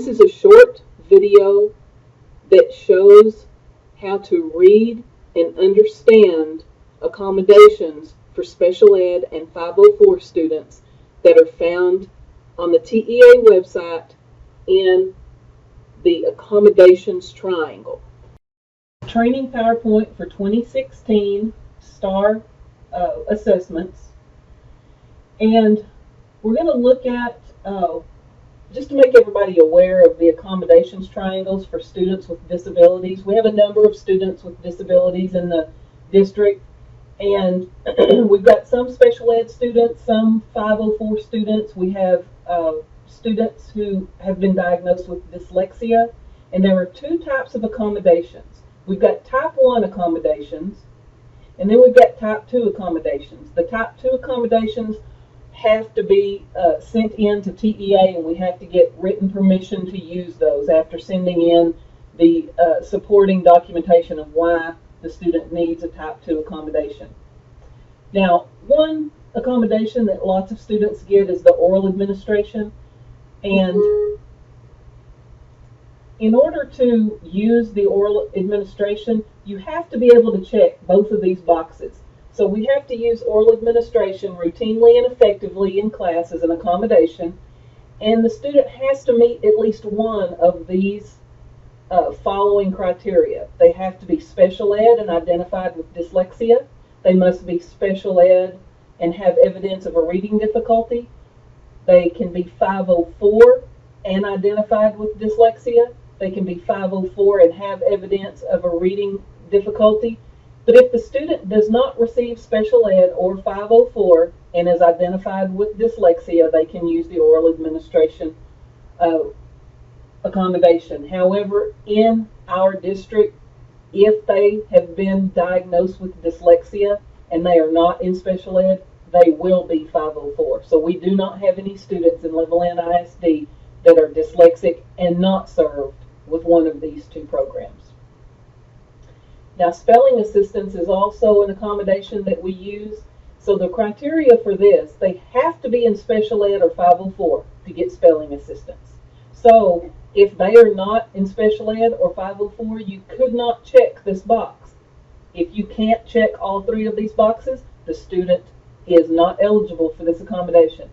This is a short video that shows how to read and understand accommodations for special ed and 504 students that are found on the TEA website in the Accommodations triangle. Training PowerPoint for 2016 STAR assessments. And we're going to look at, just to make everybody aware of the accommodations triangles for students with disabilities. We have a number of students with disabilities in the district, and we've got some special ed students, some 504 students. We have students who have been diagnosed with dyslexia, and there are two types of accommodations. We've got type 1 accommodations, and then we've got type 2 accommodations. The type 2 accommodations have to be sent in to TEA, and we have to get written permission to use those after sending in the supporting documentation of why the student needs a type 2 accommodation. Now, one accommodation that lots of students get is the oral administration, and in order to use the oral administration, you have to be able to check both of these boxes. So we have to use oral administration routinely and effectively in class as an accommodation, and the student has to meet at least one of these following criteria. They have to be special ed and identified with dyslexia. They must be special ed and have evidence of a reading difficulty. They can be 504 and identified with dyslexia. They can be 504 and have evidence of a reading difficulty. But if the student does not receive special ed or 504 and is identified with dyslexia, they can use the oral administration accommodation. However, in our district, if they have been diagnosed with dyslexia and they are not in special ed, they will be 504. So we do not have any students in Level Land ISD that are dyslexic and not served with one of these two programs. Now, spelling assistance is also an accommodation that we use. So the criteria for this, they have to be in special ed or 504 to get spelling assistance. So if they are not in special ed or 504, you could not check this box. If you can't check all three of these boxes, the student is not eligible for this accommodation.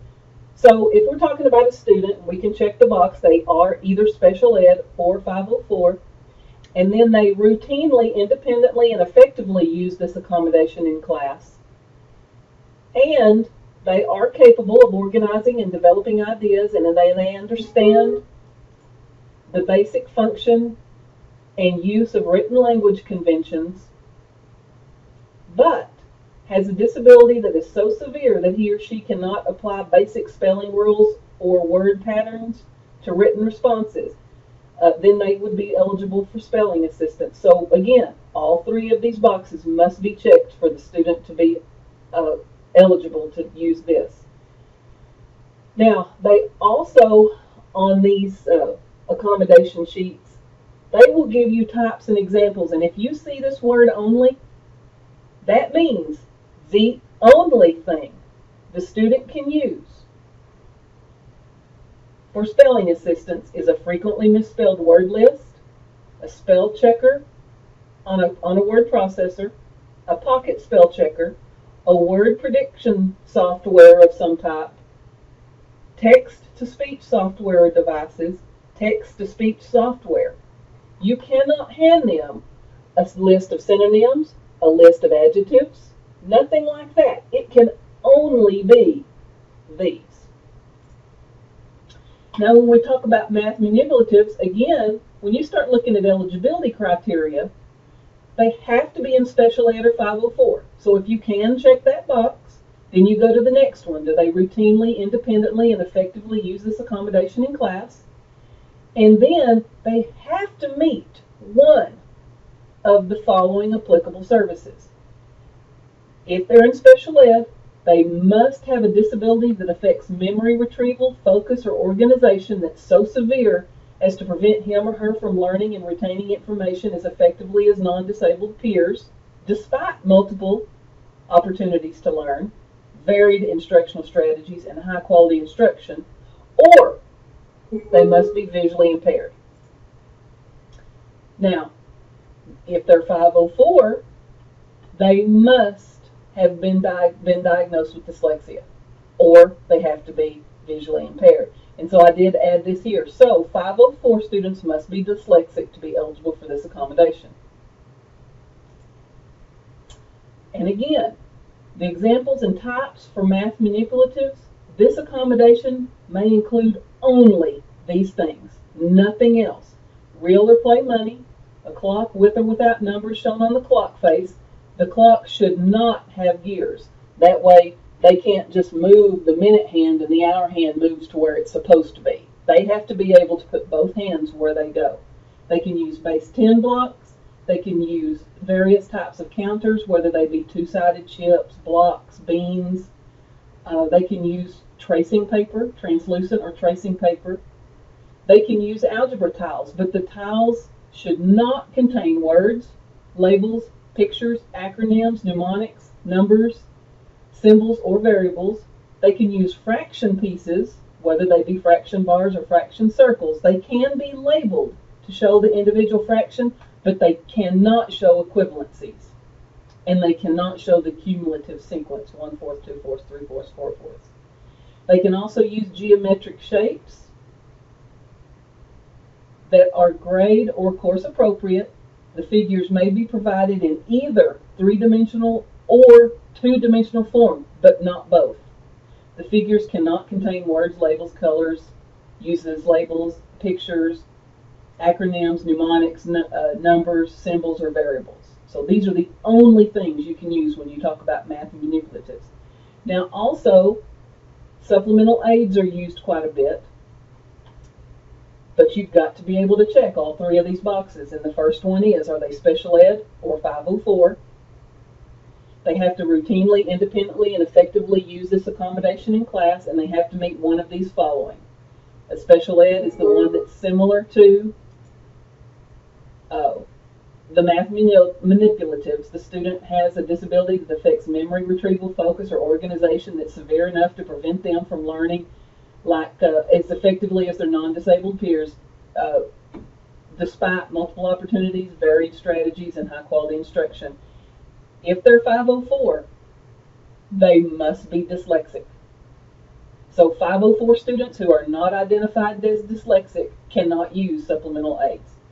So if we're talking about a student, we can check the box. They are either special ed or 504. And then they routinely, independently, and effectively use this accommodation in class. And they are capable of organizing and developing ideas, and they understand the basic function and use of written language conventions, but has a disability that is so severe that he or she cannot apply basic spelling rules or word patterns to written responses. Then they would be eligible for spelling assistance. So again, all three of these boxes must be checked for the student to be eligible to use this. Now, they also, on these accommodation sheets, they will give you types and examples. And if you see this word only, that means the only thing the student can use for spelling assistance is a frequently misspelled word list, a spell checker on a word processor, a pocket spell checker, a word prediction software of some type, text-to-speech software devices, text-to-speech software. You cannot hand them a list of synonyms, a list of adjectives, nothing like that. It can only be these. Now, when we talk about math manipulatives, again, when you start looking at eligibility criteria, they have to be in special ed or 504. So if you can check that box, then you go to the next one. Do they routinely, independently, and effectively use this accommodation in class? And then they have to meet one of the following applicable services. If they're in special ed, they must have a disability that affects memory retrieval, focus, or organization that's so severe as to prevent him or her from learning and retaining information as effectively as non-disabled peers, despite multiple opportunities to learn, varied instructional strategies, and high-quality instruction. Or They must be visually impaired. Now, if they're 504, they must have been diagnosed with dyslexia, or they have to be visually impaired. And so I did add this here. So 504 students must be dyslexic to be eligible for this accommodation. And again, the examples and types for math manipulatives, this accommodation may include only these things, nothing else. Real or play money, a clock with or without numbers shown on the clock face. The clock should not have gears. That way they can't just move the minute hand and the hour hand moves to where it's supposed to be. They have to be able to put both hands where they go. They can use base 10 blocks. They can use various types of counters, whether they be two-sided chips, blocks, beans. They can use tracing paper, translucent or tracing paper. They can use algebra tiles, but the tiles should not contain words, labels, pictures, acronyms, mnemonics, numbers, symbols, or variables. They can use fraction pieces, whether they be fraction bars or fraction circles. They can be labeled to show the individual fraction, but they cannot show equivalencies. And they cannot show the cumulative sequence, 1/4, 2/4, 3/4, 4/4. They can also use geometric shapes that are grade or course appropriate. The figures may be provided in either three-dimensional or two-dimensional form, but not both. The figures cannot contain words, labels, colors, uses labels, pictures, acronyms, mnemonics, numbers, symbols, or variables. So these are the only things you can use when you talk about math manipulatives. Now also, supplemental aids are used quite a bit, but you've got to be able to check all three of these boxes. And the first one is, are they special ed or 504? They have to routinely, independently, and effectively use this accommodation in class, and they have to meet one of these following. A special ed is the one that's similar to the math manipulatives. The student has a disability that affects memory retrieval, focus, or organization that's severe enough to prevent them from learning as effectively as their non-disabled peers, despite multiple opportunities, varied strategies, and high-quality instruction. If they're 504, they must be dyslexic. So 504 students who are not identified as dyslexic cannot use supplemental aids.